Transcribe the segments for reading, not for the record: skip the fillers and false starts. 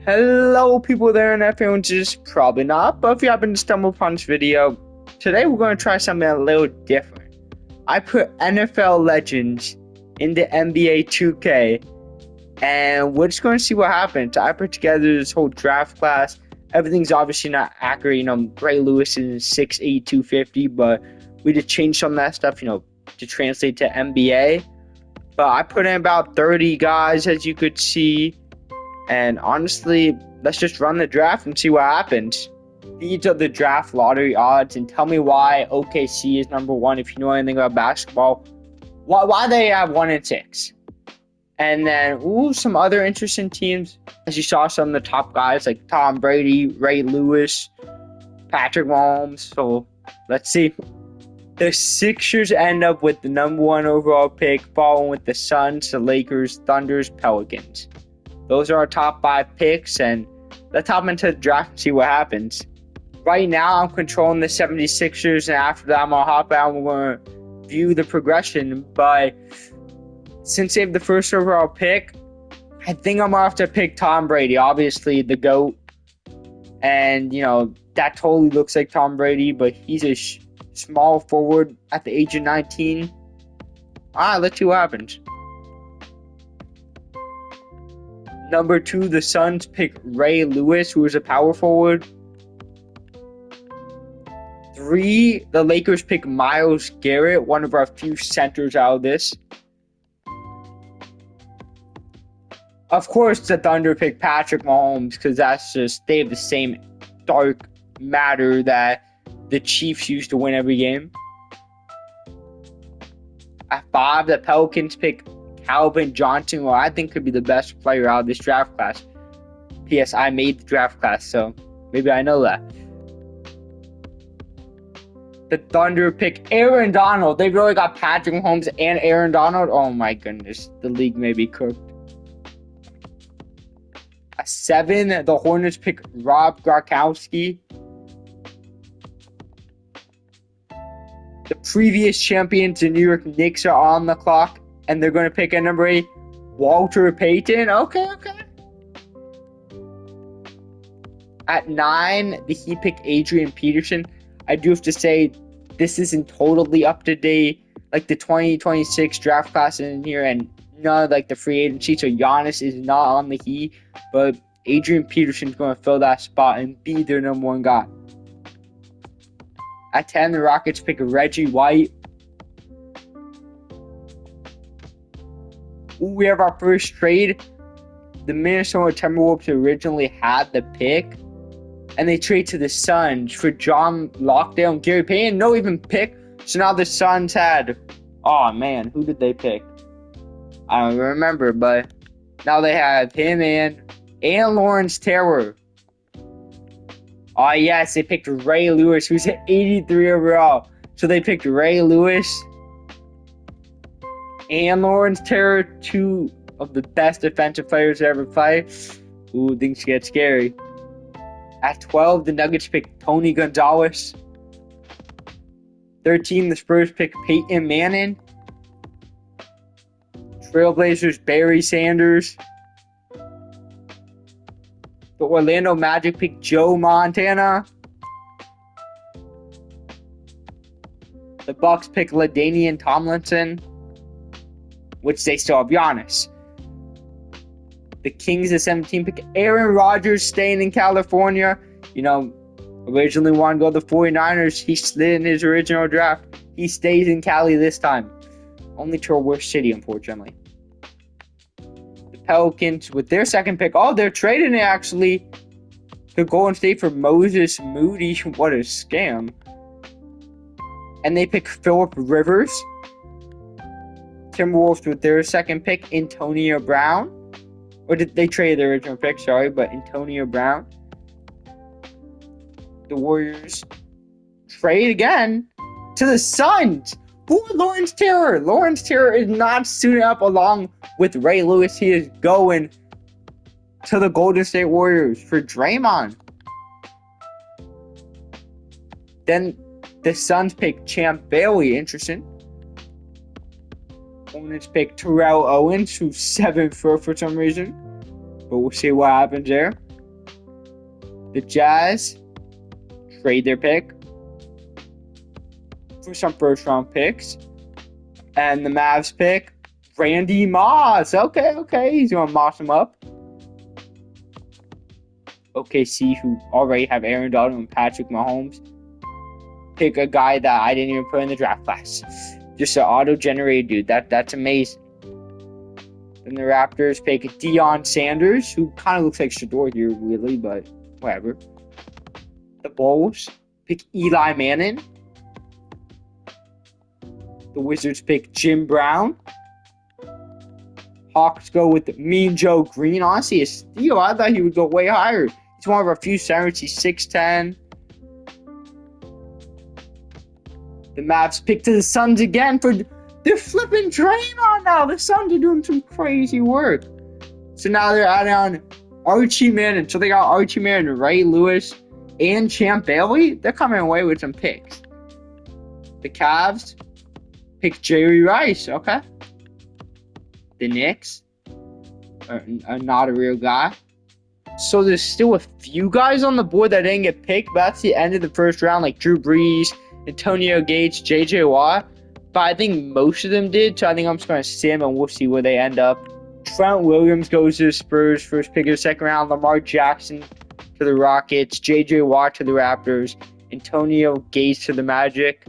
Hello, people there in F1 just probably not, but if you happen to stumble upon this video, today we're going to try something a little different. I put NFL legends into NBA 2K, and we're just going to see what happens. I put together this whole draft class. Everything's obviously not accurate. Ray Lewis is 6'8", 250, but we just changed some of that stuff, to translate to NBA. But I put in about 30 guys, as you could see. And honestly, let's just run the draft and see what happens. These are the draft lottery odds, and tell me why OKC is number one. If you know anything about basketball, why they have 1 and 6. And then, some other interesting teams. As you saw, some of the top guys like Tom Brady, Ray Lewis, Patrick Mahomes. So let's see. The Sixers end up with the number 1 overall pick, following with the Suns, the Lakers, Thunders, Pelicans. Those are our top 5 picks, and let's hop into the draft and see what happens. Right now, I'm controlling the 76ers, and after that, I'm going to hop out and we're going to view the progression. But since they have the first overall pick, I think I'm going to have to pick Tom Brady, obviously the GOAT. And, that totally looks like Tom Brady, but he's a small forward at the age of 19. All right, let's see what happens. Number 2, the Suns pick Ray Lewis, who is a power forward. 3, the Lakers pick Myles Garrett, one of our few centers out of this. Of course, the Thunder pick Patrick Mahomes, because they have the same dark matter that the Chiefs used to win every game. At 5, the Pelicans pick Calvin Johnson, who I think could be the best player out of this draft class. P.S. I made the draft class, so maybe I know that. The Thunder pick Aaron Donald. They've really got Patrick Mahomes and Aaron Donald. Oh my goodness, the league may be cooked. At 7, the Hornets pick Rob Gronkowski. The previous champions, the New York Knicks, are on the clock. And they're going to pick at number 8, Walter Payton. Okay. At 9, the Heat pick Adrian Peterson. I do have to say, this isn't totally up to date. Like the 2026 draft class in here, and none of the free agency. So Giannis is not on the Heat, but Adrian Peterson is going to fill that spot and be their number 1 guy. At 10, the Rockets pick Reggie White. We have our first trade. The Minnesota Timberwolves originally had the pick, and they trade to the Suns for John Lockdale and Gary Payton. No even pick. So now the Suns had, oh man, who did they pick? I don't even remember, but now they have him and Lawrence Taylor. Oh yes, they picked Ray Lewis, who's at 83 overall. So they picked Ray Lewis and Lawrence Taylor, 2 of the best defensive players to ever play. Ooh, things get scary. At 12, the Nuggets pick Tony Gonzalez. 13, the Spurs pick Peyton Manning. Trailblazers, Barry Sanders. The Orlando Magic pick Joe Montana. The Bucks pick LaDainian Tomlinson, which they still have Giannis. The Kings at 17 pick Aaron Rodgers, staying in California. Originally wanted to go to the 49ers. He slid in his original draft. He stays in Cali this time. Only to a worse city, unfortunately. The Pelicans, with their second pick, they're trading it actually to Golden State for Moses Moody. What a scam. And they pick Phillip Rivers. Timberwolves with their second pick, Antonio Brown. Or did they trade their original pick? Sorry, but Antonio Brown. The Warriors trade again to the Suns for Lawrence Taylor. Lawrence Taylor is not suiting up along with Ray Lewis. He is going to the Golden State Warriors for Draymond. Then the Suns pick Champ Bailey. Interesting. Hornets pick Terrell Owens, who's 7'4" for some reason. But we'll see what happens there. The Jazz trade their pick for some first round picks. And the Mavs pick Randy Moss. Okay. He's going to moss him up. OKC, who already have Aaron Donald and Patrick Mahomes, pick a guy that I didn't even put in the draft class. Just an auto-generated dude. That's amazing. Then the Raptors pick Deion Sanders, who kind of looks like Shedeur here, really, but whatever. The Bulls pick Eli Manning. The Wizards pick Jim Brown. Hawks go with Mean Joe Green. Honestly, a steal. I thought he would go way higher. He's one of our few centers. He's 6'10". The Mavs pick to the Suns again for... They're flipping Draymond now. The Suns are doing some crazy work. So now they're adding on Archie Manning. So they got Archie Manning, Ray Lewis, and Champ Bailey. They're coming away with some picks. The Cavs pick Jerry Rice. Okay. The Knicks are not a real guy. So there's still a few guys on the board that didn't get picked. But that's the end of the first round, like Drew Brees, Antonio Gates, J.J. Watt. But I think most of them did. So I think I'm just going to see them and we'll see where they end up. Trent Williams goes to the Spurs, first pick of the second round. Lamar Jackson to the Rockets. J.J. Watt to the Raptors. Antonio Gates to the Magic.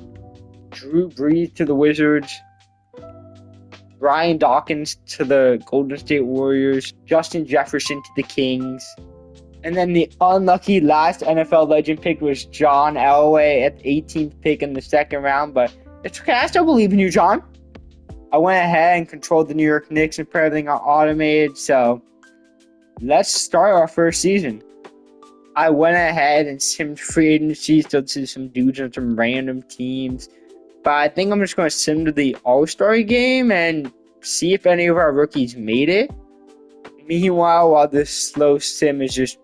Drew Brees to the Wizards. Brian Dawkins to the Golden State Warriors. Justin Jefferson to the Kings. And then the unlucky last NFL legend pick was John Elway at the 18th pick in the second round. But it's okay. I still believe in you, John. I went ahead and controlled the New York Knicks and put everything automated. So let's start our first season. I went ahead and simmed free agencies to some dudes on some random teams. But I think I'm just going to sim to the All-Star game and see if any of our rookies made it. Meanwhile, while this slow sim is just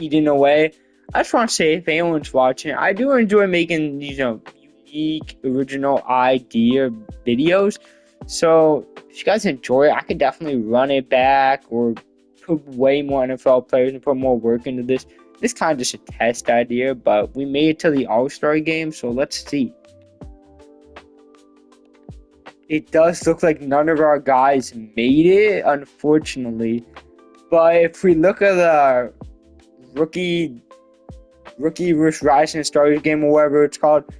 eating away, I just want to say, if anyone's watching, I do enjoy making these, unique, original idea videos. So if you guys enjoy it, I could definitely run it back or put way more NFL players and put more work into this. This kind of just a test idea, but we made it to the All-Star game, so let's see. It does look like none of our guys made it, unfortunately. But if we look at the rookie versus rising stars game or whatever it's called,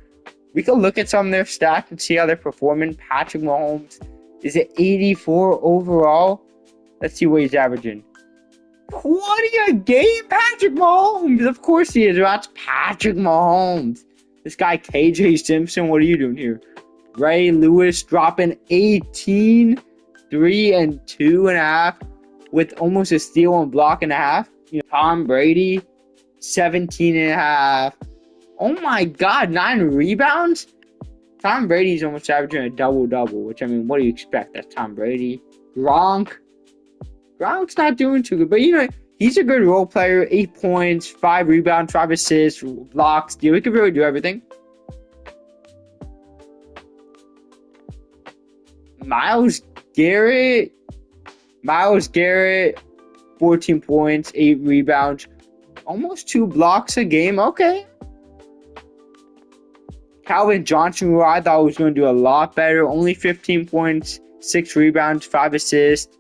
we can look at some of their stats and see how they're performing. Patrick Mahomes is at 84 overall. Let's see what he's averaging. 20 a game, Patrick Mahomes. Of course he is. That's Patrick Mahomes. This guy, KJ Simpson, what are you doing here? Ray Lewis dropping 18, 3 and 2.5 with almost a steal and block and a half. Tom Brady, 17.5. Oh my God, 9 rebounds? Tom Brady's almost averaging a double-double, which, what do you expect? That's Tom Brady. Gronk's not doing too good, but he's a good role player. 8 points, 5 rebounds, 5 assists, blocks, steal. He could really do everything. Myles Garrett, 14 points, 8 rebounds, almost 2 blocks a game. Okay. Calvin Johnson, who I thought was going to do a lot better, only 15 points, 6 rebounds, 5 assists.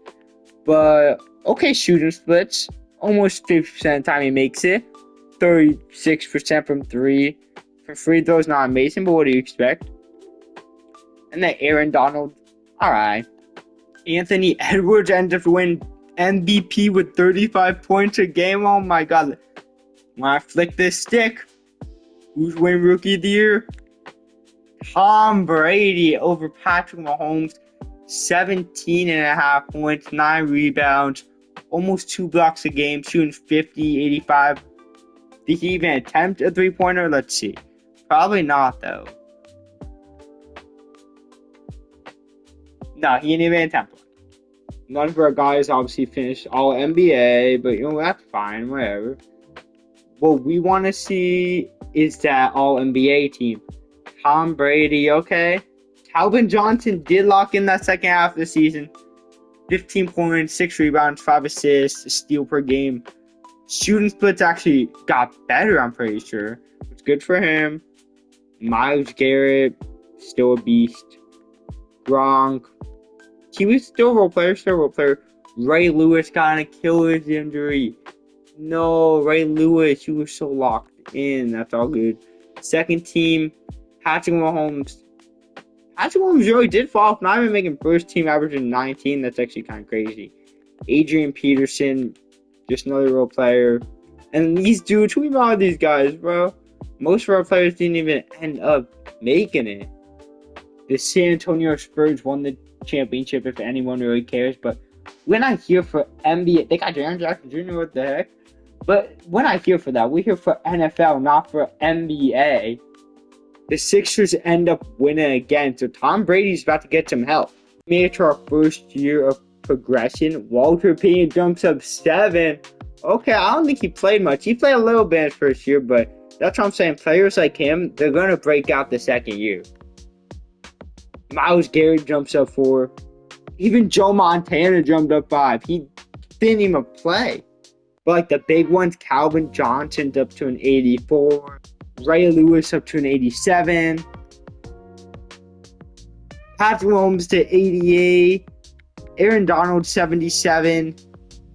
But okay, shooting splits. Almost 50% of the time he makes it. 36% from 3. From free throws, not amazing, but what do you expect? And then Aaron Donald. Alright. Anthony Edwards ended up winning MVP with 35 points a game. Oh my God. When I flick this stick, who's winning Rookie of the Year? Tom Brady over Patrick Mahomes. 17.5 points, 9 rebounds, almost 2 blocks a game, shooting 50, 85. Did he even attempt a 3-pointer? Let's see. Probably not, though. No, he didn't even attempt one. None of our guys obviously finished all NBA, but that's fine, whatever. What we want to see is that all NBA team. Tom Brady, okay. Calvin Johnson did lock in that second half of the season. 15 points, 6 rebounds, 5 assists, a steal per game. Shooting splits actually got better, I'm pretty sure. It's good for him. Myles Garrett, still a beast. Gronk, he was still a role player. Ray Lewis got an Achilles injury. No, Ray Lewis, you were so locked in. That's all good. Second team, Patrick Mahomes. Patrick Mahomes really did fall off. Not even making first team averaging 19. That's actually kind of crazy. Adrian Peterson, just another role player. And these dudes, who even are these guys, bro? Most of our players didn't even end up making it. The San Antonio Spurs won the championship, if anyone really cares. But we're not here for NBA. They got Jaren Jackson Jr., what the heck? But we're not here for that. We're here for NFL, not for NBA. The Sixers end up winning again, so Tom Brady's about to get some help. We made it to our first year of progression. Walter Payton jumps up 7. Okay, I don't think he played much. He played a little bit in his first year, but that's what I'm saying. Players like him, they're going to break out the second year. Myles Garrett jumps up 4. Even Joe Montana jumped up 5. He didn't even play. But like the big ones, Calvin Johnson's up to an 84. Ray Lewis up to an 87. Patrick Mahomes to 88. Aaron Donald 77.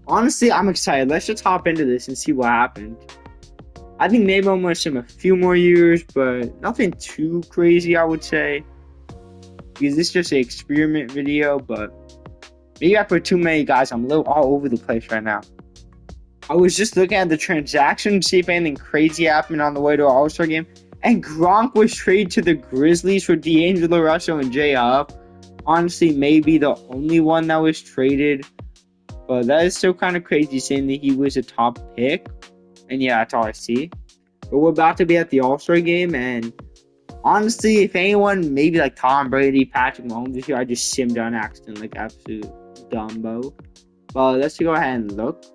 Honestly, I'm excited. Let's just hop into this and see what happened. I think maybe I'm going to sim a few more years, but nothing too crazy, I would say. Because this is just an experiment video, but maybe I put too many guys. I'm a little all over the place right now. I was just looking at the transaction to see if anything crazy happened on the way to our All-Star game. And Gronk was traded to the Grizzlies for D'Angelo Russell and J. Huff. Honestly, maybe the only one that was traded. But that is still kind of crazy saying that he was a top pick. And yeah, that's all I see. But we're about to be at the All-Star game. And honestly, if anyone, maybe like Tom Brady, Patrick Mahomes this year, I just simmed on accident like absolute Dumbo. But let's go ahead and look.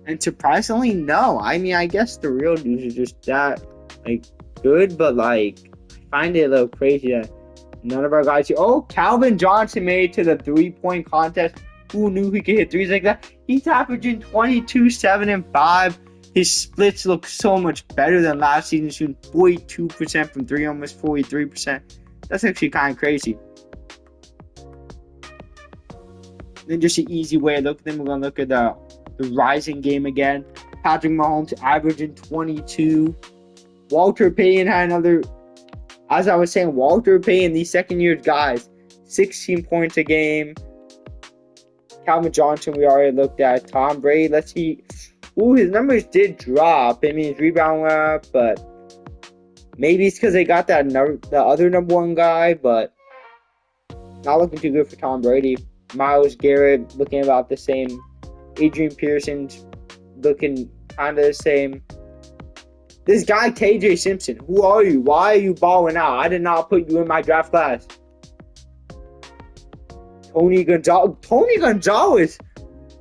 And surprisingly, no. I mean, I guess the real dudes are just that, like, good, but, like, I find it a little crazy that none of our guys here. Oh, Calvin Johnson made it to the three-point contest. Who knew he could hit threes like that? He's averaging 22, 7, and 5. His splits look so much better than last season, shooting 42% from 3, almost 43%. That's actually kind of crazy. Then just an easy way to look at them. We're going to look at the rising game again. Patrick Mahomes averaging 22. Walter Payton had another, as I was saying, Walter Payton, these second year guys, 16 points a game. Calvin Johnson, we already looked at. Tom Brady, let's see. Ooh, his numbers did drop. I mean, his rebound went up, but maybe it's because they got the other number 1 guy, but not looking too good for Tom Brady. Myles Garrett looking about the same. Adrian Peterson's looking kind of the same. This guy, KJ Simpson, who are you? Why are you balling out? I did not put you in my draft class. Tony Gonzalez,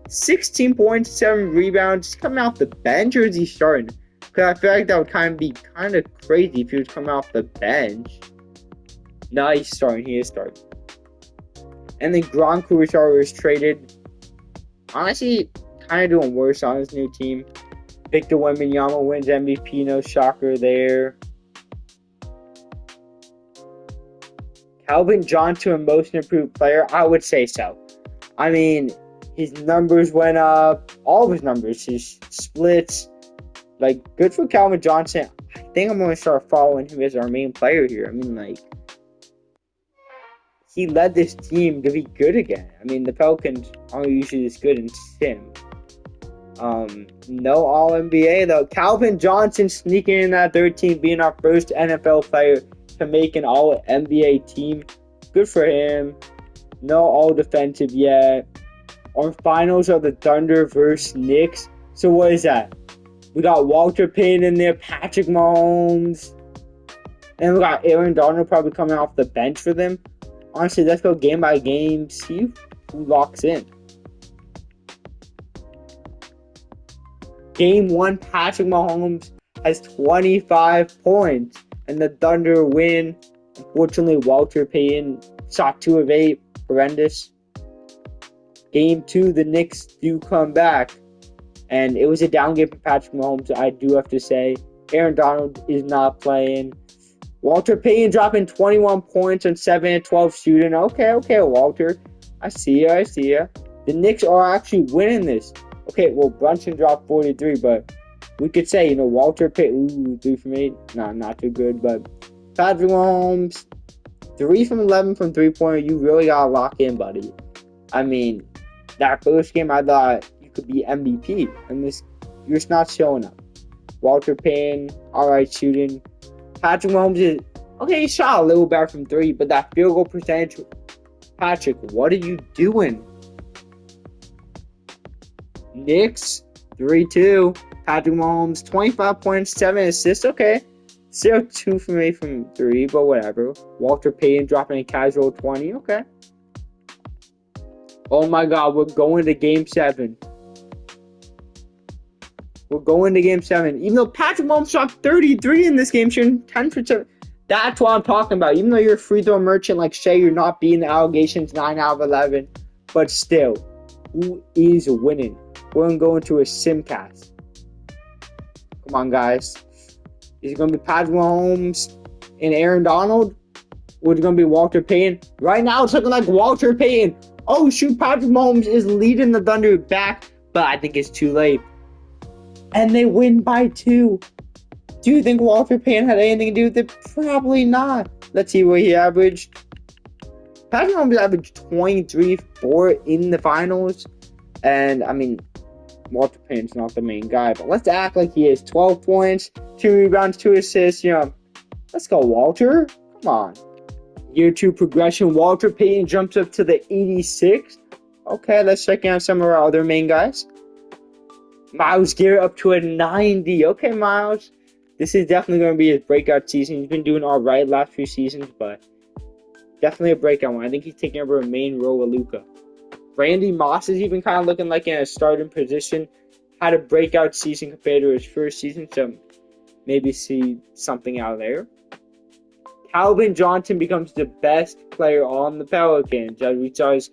16 points, 7 rebounds, coming off the bench, or is he starting? Because I feel like that would kind of be kind of crazy if he was coming off the bench. No, he's starting. He is starting. And then Gronk, who was traded. Honestly, kind of doing worse on his new team. Victor Wembanyama wins MVP. No shocker there. Calvin Johnson, most improved player. I would say so. I mean, his numbers went up. All of his numbers. His splits. Like, good for Calvin Johnson. I think I'm going to start following him as our main player here. I mean, like, he led this team to be good again. I mean, the Pelicans aren't usually this good in sim. No All-NBA, though. Calvin Johnson sneaking in that 13, being our first NFL player to make an All-NBA team. Good for him. No All-Defensive yet. Our finals are the Thunder versus Knicks. So what is that? We got Walter Payton in there, Patrick Mahomes. And we got Aaron Donald probably coming off the bench for them. Honestly, let's go game by game, see who locks in. Game 1, Patrick Mahomes has 25 points, and the Thunder win Unfortunately, Walter Payton shot 2 of 8. Horrendous. Game 2, the Knicks do come back. And it was a down game for Patrick Mahomes, I do have to say. Aaron Donald is not playing. Walter Payton dropping 21 points on 7 of 12 shooting. Okay, Walter. I see ya. The Knicks are actually winning this. Okay, well, Brunson dropped 43, but we could say, Walter Payton, 3 from 8. No, not too good, but Patrick Mahomes, 3 from 11 from 3-pointer. You really got to lock in, buddy. I mean, that first game, I thought you could be MVP, and you're just not showing up. Walter Payton, all right shooting. Patrick Mahomes he shot a little better from 3, but that field goal percentage, Patrick, what are you doing? Knicks, 3-2. Patrick Mahomes, 25 points, 7 assists. Okay. Still 2 from 8 from 3, but whatever. Walter Payton dropping a casual 20. Okay. Oh my God, we're going to Game 7. Even though Patrick Mahomes shot 33 in this game, shooting 10%. That's what I'm talking about. Even though you're a free throw merchant like Shea, you're not beating the allegations 9 out of 11. But still, who is winning? We're going to go into a simcast. Come on, guys. Is it going to be Patrick Mahomes and Aaron Donald? Or is it going to be Walter Payton? Right now, it's looking like Walter Payton. Oh, shoot. Patrick Mahomes is leading the Thunder back. But I think it's too late. And they win by 2. Do you think Walter Payton had anything to do with it? Probably not. Let's see what he averaged. Patrick Mahomes averaged 23-4 in the finals. And, I mean, Walter Payton's not the main guy. But let's act like he is. 12 points, 2 rebounds, 2 assists. Let's go, Walter. Come on. Year 2 progression. Walter Payton jumps up to the 86. Okay, let's check out some of our other main guys. Myles Garrett up to a 90. Okay, Myles. This is definitely going to be his breakout season. He's been doing all right last few seasons, but definitely a breakout one. I think he's taking over a main role with Luka. Randy Moss is even kind of looking like in a starting position. Had a breakout season compared to his first season, so maybe see something out there. Calvin Johnson becomes the best player on the Pelicans, as we saw his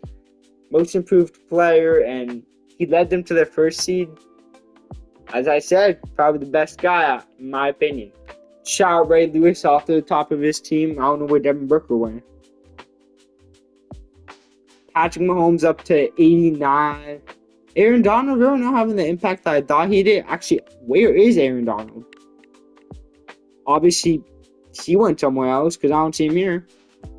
most improved player, and he led them to their first seed. As I said, probably the best guy, in my opinion. Shout out Ray Lewis off to the top of his team. I don't know where Devin Booker went. Patrick Mahomes up to 89. Aaron Donald really not having the impact that I thought he did. Actually, where is Aaron Donald? Obviously, he went somewhere else because I don't see him here.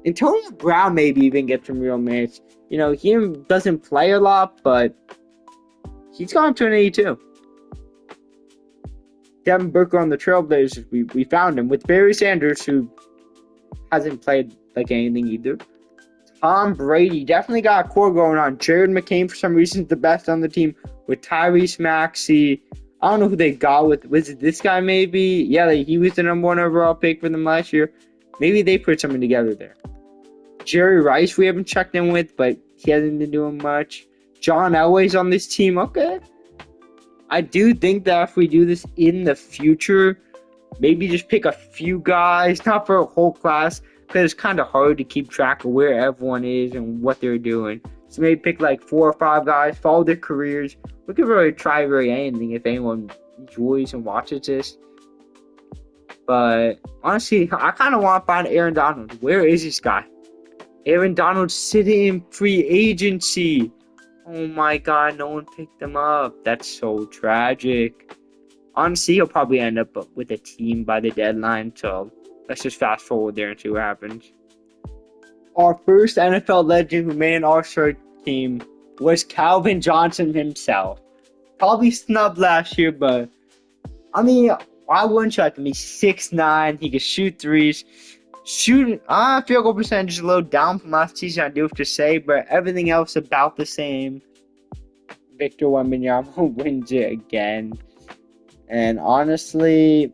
Antonio Brown maybe even gets some real minutes. He doesn't play a lot, but he's gone to an 82. Devin Booker on the Trailblazers, we found him with Barry Sanders, who hasn't played like anything either. Tom Brady definitely got a core going on. Jared McCain, for some reason, is the best on the team with Tyrese Maxey. I don't know who they got with. Was it this guy maybe? Yeah, he was the number 1 overall pick for them last year. Maybe they put something together there. Jerry Rice, we haven't checked in with, but he hasn't been doing much. John Elway's on this team. Okay. I do think that if we do this in the future, maybe just pick a few guys, not for a whole class, because it's kind of hard to keep track of where everyone is and what they're doing. So maybe pick like 4 or 5 guys, follow their careers. We could really try anything if anyone enjoys and watches this. But honestly, I kind of want to find Aaron Donald. Where is this guy? Aaron Donald sitting in free agency. Oh my God, no one picked him up. That's so tragic. Honestly, he'll probably end up with a team by the deadline. So let's just fast forward there and see what happens. Our first NFL legend who made an All-Star team was Calvin Johnson himself. Probably snubbed last year, but I mean, why wouldn't you like him? He's 6'9". He can shoot threes. Field goal percentage is a little down from last season, I do have to say, but everything else about the same. Victor Wembanyama wins it again. And honestly,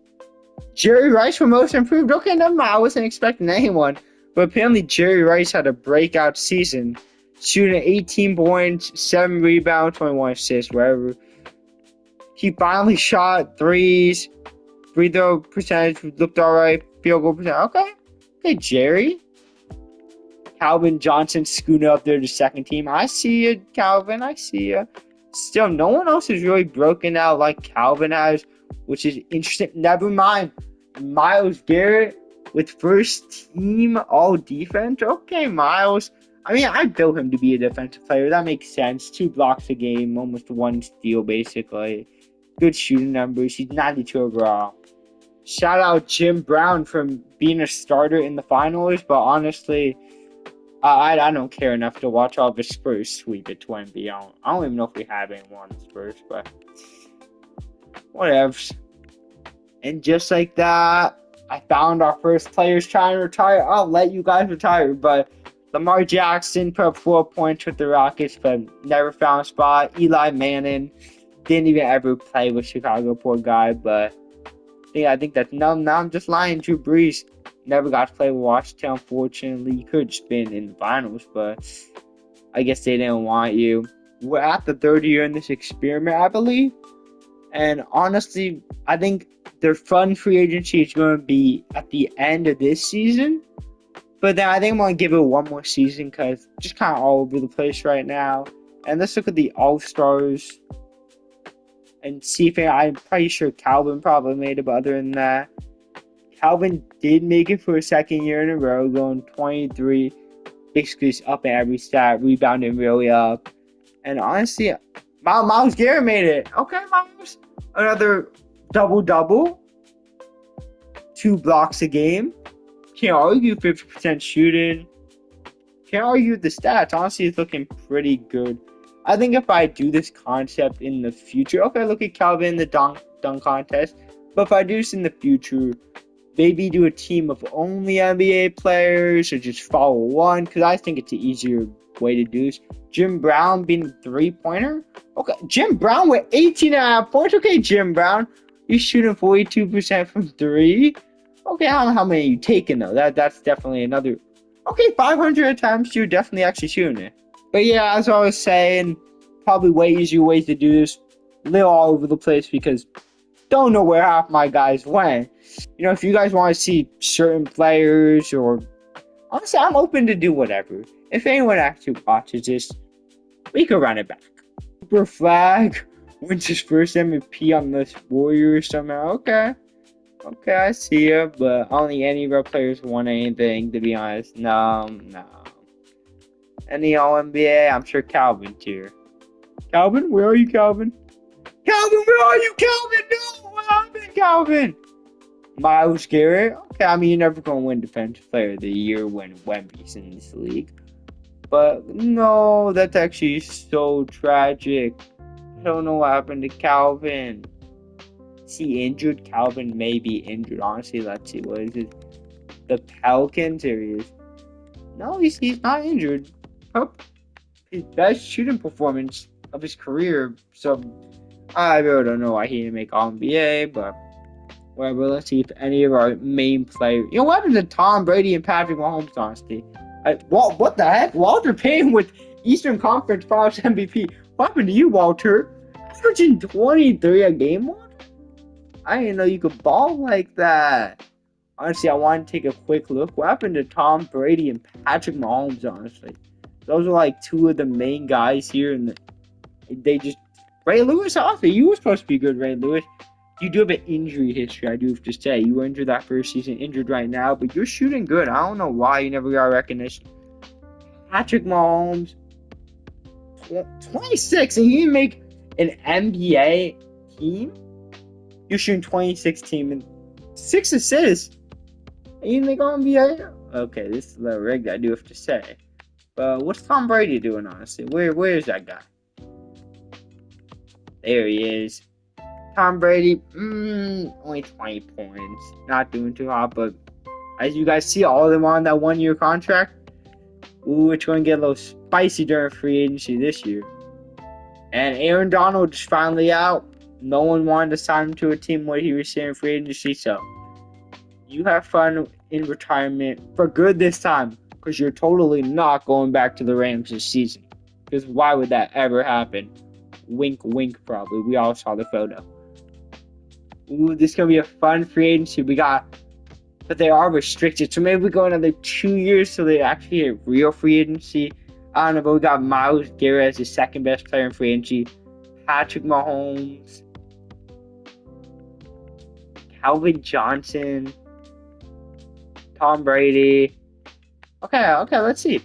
Jerry Rice for most improved. Okay, never mind. I wasn't expecting anyone. But apparently Jerry Rice had a breakout season. Shooting 18 points, 7 rebounds, 21 assists, wherever. He finally shot threes. Free throw percentage looked alright. Field goal percentage, okay. Okay, Jerry. Calvin Johnson scooting up there to second team. I see you, Calvin. I see you. Still, no one else is really broken out like Calvin has, which is interesting. Never mind. Myles Garrett with first team all defense. Okay, Myles. I mean, I built him to be a defensive player. That makes sense. 2 blocks a game, almost 1 steal, basically. Good shooting numbers. He's 92 overall. Shout out Jim Brown from being a starter in the finals, but honestly, I don't care enough to watch all the Spurs sweep at 20. I don't even know if we have anyone on Spurs, but whatever. And just like that, I found our first players trying to retire. I'll let you guys retire, but Lamar Jackson put up 4 points with the Rockets, but never found a spot. Eli Manning didn't even ever play with Chicago, poor guy, but I think that's now I'm just lying. Drew Brees never got to play with Washington, unfortunately. You could have just been in the finals, but I guess they didn't want you. We're at the third year in this experiment, I believe. And honestly, I think their fun free agency is going to be at the end of this season. But then I think I'm going to give it one more season because just kind of all over the place right now. And let's look at the All-Stars and see if I'm pretty sure Calvin probably made it, but other than that, Calvin did make it for a second year in a row, going 23, basically up in every stat, rebounding really up. And honestly, Myles Garrett made it. Okay, Myles. Another double-double. 2 blocks a game. Can't argue 50% shooting. Can't argue the stats. Honestly, it's looking pretty good. I think if I do this concept in the future, okay, look at Calvin in the dunk contest. But if I do this in the future, maybe do a team of only NBA players or just follow one, because I think it's an easier way to do this. Jim Brown being a 3-pointer. Okay, Jim Brown with 18.5 points. Okay, Jim Brown, you're shooting 42% from 3. Okay, I don't know how many you taking though. That's definitely another. Okay, 500 times you're definitely actually shooting it. But yeah, as I was saying, probably way easier ways to do this. Live all over the place because don't know where half my guys went. If you guys want to see certain players or honestly, I'm open to do whatever. If anyone actually watches this, we could run it back. Super Flag wins his first MVP on this Warriors somehow. Okay, I see ya, but I don't think any of our players won anything, to be honest. No. Any All-NBA? I'm sure Calvin's here. Calvin? Where are you, Calvin? Calvin, where are you, Calvin? No, what happened, Calvin? Myles Garrett? Okay, I mean, you're never going to win Defensive Player of the Year when Wemby's in this league. But no, that's actually so tragic. I don't know what happened to Calvin. Is he injured? Calvin may be injured. Honestly, let's see. What is it? The Pelicans? There he is. No, he's not injured. His best shooting performance of his career. So, I really don't know why he didn't make All-NBA, but whatever. Let's see if any of our main players. What happened to Tom Brady and Patrick Mahomes, honestly? What the heck? Walter Payton with Eastern Conference Finals MVP. What happened to you, Walter? Averaging 23 a game, Walter? I didn't know you could ball like that. Honestly, I want to take a quick look. What happened to Tom Brady and Patrick Mahomes, honestly? Those are like 2 of the main guys here. And they just... Ray Lewis, honestly, you were supposed to be good, Ray Lewis. You do have an injury history, I do have to say. You were injured that first season, injured right now, but you're shooting good. I don't know why you never got recognition. Patrick Mahomes, 26, and you didn't make an NBA team? You're shooting 26 team and 6 assists. And you didn't make NBA? Okay, this is a little rigged, I do have to say. But what's Tom Brady doing, honestly? Where is that guy? There he is. Tom Brady, only 20 points. Not doing too hot, but as you guys see, all of them on that 1-year contract. Ooh, it's going to get a little spicy during free agency this year. And Aaron Donald is finally out. No one wanted to sign him to a team where he was in free agency, so you have fun in retirement for good this time, because you're totally not going back to the Rams this season. Because why would that ever happen? Wink, wink, probably. We all saw the photo. Ooh, this is going to be a fun free agency. We got but they are restricted. So maybe we go another 2 years so they actually get real free agency. I don't know, but we got Myles Garrett as the second best player in free agency. Patrick Mahomes, Calvin Johnson, Tom Brady. Okay, let's see.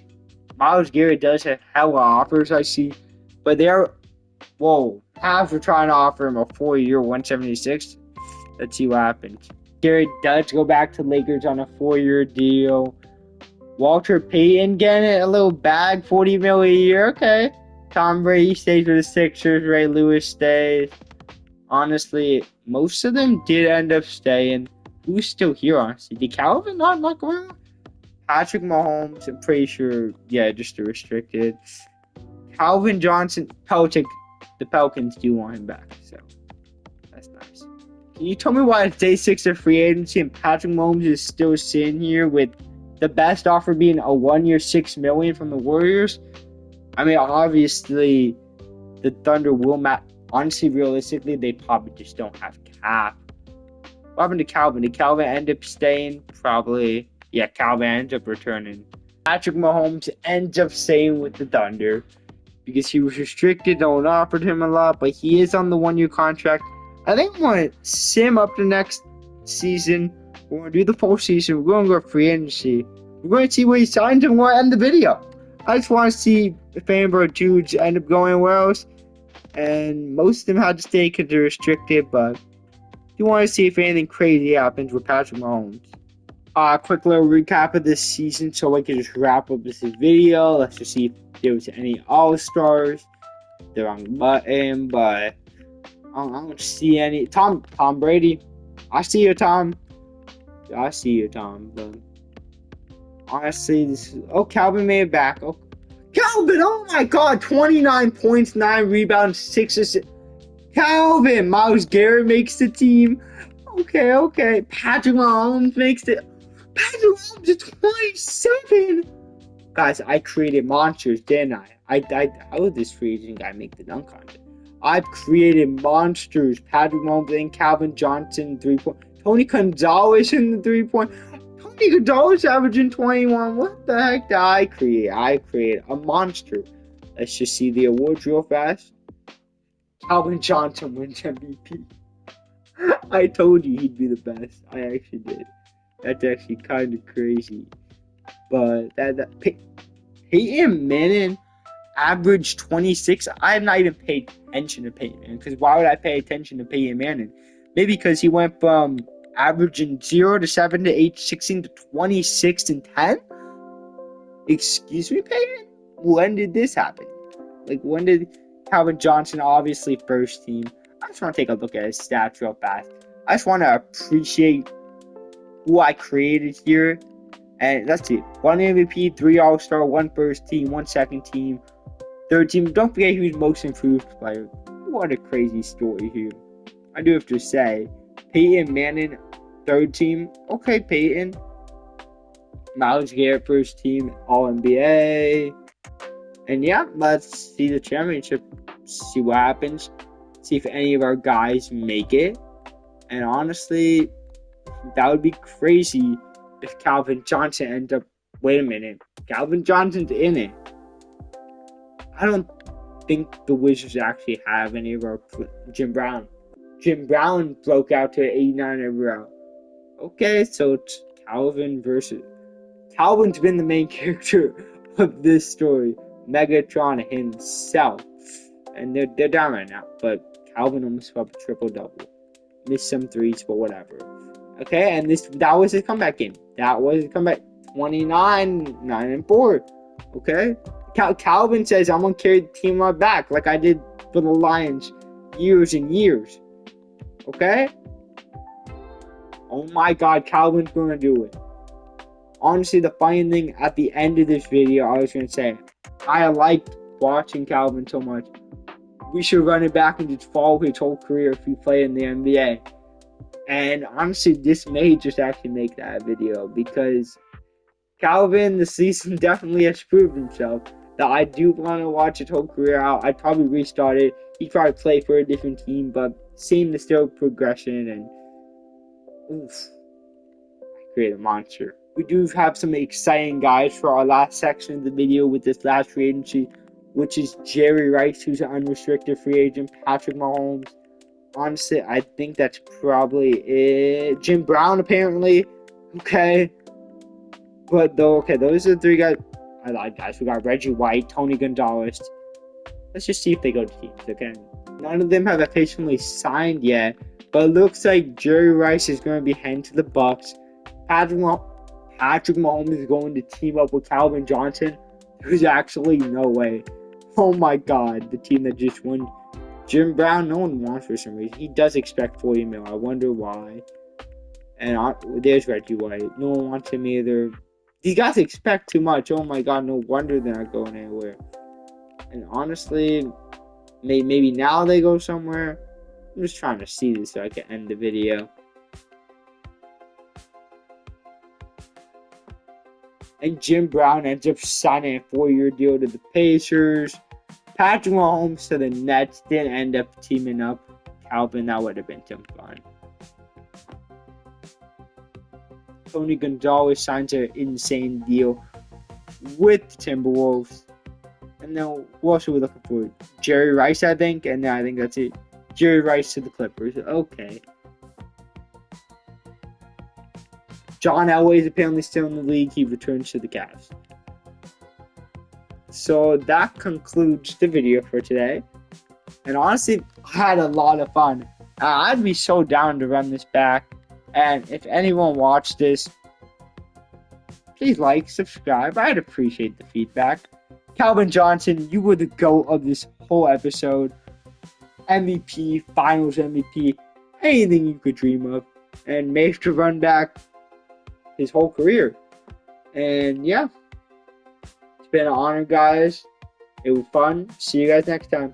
Myles Garrett does have hella offers, I see, but they're Cavs were trying to offer him a 4-year, 176. Let's see what happens. Garrett does go back to Lakers on a 4-year deal. Walter Payton getting a little bag, $40 million a year. Okay. Tom Brady stays with the Sixers. Ray Lewis stays. Honestly, most of them did end up staying. Who's still here, honestly? Did Calvin not go around? Patrick Mahomes, I'm pretty sure, just a restricted. Calvin Johnson, the Pelicans do want him back, so that's nice. Can you tell me why it's day 6 of free agency and Patrick Mahomes is still sitting here with the best offer being a 1-year, $6 million from the Warriors? I mean, obviously, the Thunder will match. Honestly, realistically, they probably just don't have cap. What happened to Calvin? Did Calvin end up staying? Probably. Yeah, Calvin ends up returning. Patrick Mahomes ends up staying with the Thunder because he was restricted. No one offered him a lot, but he is on the 1-year contract. I think we're going to sim up the next season. We're going to do the full season. We're going to go free agency. We're going to see where he signs and we're going to end the video. I just want to see if any of our dudes end up going where else. And most of them had to stay because they're restricted, but you want to see if anything crazy happens with Patrick Mahomes. Quick little recap of this season so I can just wrap up this video. Let's just see if there was any All-Stars. The wrong button, but I don't see any. Tom Brady. I see you, Tom. I see you, Tom. But honestly, Calvin made it back. Calvin, oh my God, 29 points, 9 rebounds, 6 assists. Calvin, Myles Garrett makes the team. Okay. Patrick Mahomes makes it. Patrick Mahomes is 27. Guys, I created monsters, didn't I? How did this free agent guy make the dunk contest? I've created monsters. Patrick Mahomes and Calvin Johnson, 3-point. Tony Gonzalez in the 3-point. Tony Gonzalez averaging 21. What the heck did I create? I created a monster. Let's just see the awards real fast. Calvin Johnson wins MVP. I told you he'd be the best. I actually did. That's actually kind of crazy. But Peyton Manning averaged 26. I have not even paid attention to Peyton Manning. Because why would I pay attention to Peyton Manning? Maybe because he went from averaging 0 to 7 to 8, 16 to 26 and 10? Excuse me, Peyton? When did this happen? Like, when did Calvin Johnson, obviously first team? I just want to take a look at his stats real fast. I just want to appreciate who I created here. And let's see. 1 MVP, 3 All-Star, 1 first team, 1 second team, 3rd team. Don't forget he was most improved player. What a crazy story here. I do have to say, Peyton Manning, 3rd team. Okay, Peyton. Myles Garrett, 1st team, All-NBA. And yeah, let's see the championship. See what happens. See if any of our guys make it. And honestly, that would be crazy if Calvin Johnson ends up. Wait a minute. Calvin Johnson's in it. I don't think the Wizards actually have any of our. Jim Brown. Jim Brown broke out to 89 overall. Okay, so it's Calvin versus. Calvin's been the main character of this story. Megatron himself. And they're down right now. But Calvin almost put up a triple-double. Missed some threes, but whatever. Okay, and that was his comeback game. That was his comeback. 29, 9 and 4. Okay? Calvin says, I'm going to carry the team on my back like I did for the Lions years and years. Okay? Oh my God, Calvin's going to do it. Honestly, the funny thing at the end of this video, I was going to say, I liked watching Calvin so much. We should run it back and just follow his whole career if he played in the NBA. And honestly, this may just actually make that video because Calvin, the season definitely has proved himself that I do want to watch his whole career out. I'd probably restart it. He'd probably play for a different team, but seeing the still progression and oof, create a monster. We do have some exciting guys for our last section of the video with this last free agency, which is Jerry Rice, who's an unrestricted free agent, Patrick Mahomes. Honestly, I think that's probably it. Jim Brown, apparently. Okay. But though, okay, those are the three guys I like, guys. We got Reggie White, Tony Gonzalez. Let's just see if they go to teams, okay? None of them have officially signed yet, but it looks like Jerry Rice is going to be heading to the Bucks. Patrick Mahomes is going to team up with Calvin Johnson. There's actually no way. Oh my God, the team that just won. Jim Brown, no one wants for some reason. He does expect $40 million. I wonder why. And there's Reggie White. No one wants him either. These guys expect too much. Oh my God, no wonder they're not going anywhere. And honestly, maybe now they go somewhere. I'm just trying to see this so I can end the video. And Jim Brown ends up signing a 4-year deal to the Pacers. Patrick Mahomes to the Nets didn't end up teaming up. Calvin, that would have been some fun. Tony Gonzalez signs an insane deal with the Timberwolves. And then who else are we looking for? Jerry Rice, I think. And I think that's it. Jerry Rice to the Clippers. Okay. John Elway is apparently still in the league. He returns to the Cavs. So that concludes the video for today. And honestly, I had a lot of fun. I'd be so down to run this back. And if anyone watched this, please like, subscribe. I'd appreciate the feedback. Calvin Johnson, you were the GOAT of this whole episode. MVP, Finals MVP, anything you could dream of. And managed to run back his whole career. And yeah, it's been an honor, guys. It was fun. See you guys next time.